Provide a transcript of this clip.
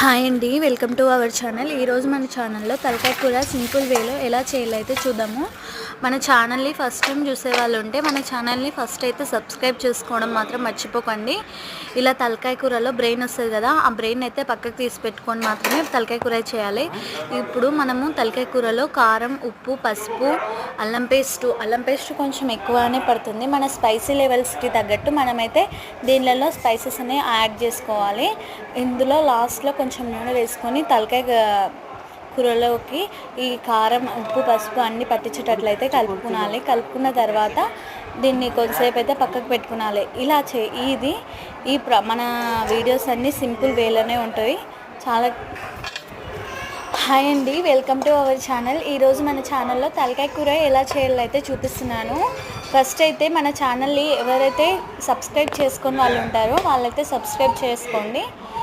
Hi అండి, welcome to our channel. ఈరోజు మన ఛానల్లో తలకాయ కూర సింపుల్ వేలో ఎలా చేయాలో అయితే చూద్దాము. మన ఛానల్ని ఫస్ట్ టైం చూసే వాళ్ళు ఉంటే మన ఛానల్ని ఫస్ట్ అయితే సబ్స్క్రైబ్ చేసుకోవడం మాత్రం మర్చిపోకండి. ఇలా తలకాయ కూరలో బ్రెయిన్ వస్తుంది కదా, ఆ బ్రెయిన్ అయితే పక్కకు తీసి పెట్టుకొని మాత్రమే తలకాయ కూర చేయాలి. ఇప్పుడు మనము తలకాయ కూరలో కారం, ఉప్పు, పసుపు, అల్లం పేస్ట్ కొంచెం ఎక్కువనే పడుతుంది. మన స్పైసీ లెవెల్స్కి తగ్గట్టు మనమైతే దీనిలలో స్పైసెస్ అనేవి యాడ్ చేసుకోవాలి. ఇందులో లాస్ట్లో కొంచెం నూనె వేసుకొని తలకాయ కూరలోకి ఈ కారం, ఉప్పు, పసుపు అన్నీ పట్టించేటట్లయితే కలుపుకున్న తర్వాత దీన్ని కొద్దిసేపు అయితే పక్కకు పెట్టుకునాలి. ఇలా మన వీడియోస్ అన్నీ సింపుల్ వేలోనే ఉంటాయి. చాలా హాయ్ అండి, వెల్కమ్ టు అవర్ ఛానల్. ఈరోజు మన ఛానల్లో తలకాయ కూర ఎలా చేయాలో అయితే చూపిస్తున్నాను. ఫస్ట్ అయితే మన ఛానల్ని ఎవరైతే సబ్స్క్రైబ్ చేసుకొని వాళ్ళు ఉంటారో వాళ్ళైతే సబ్స్క్రైబ్ చేసుకోండి.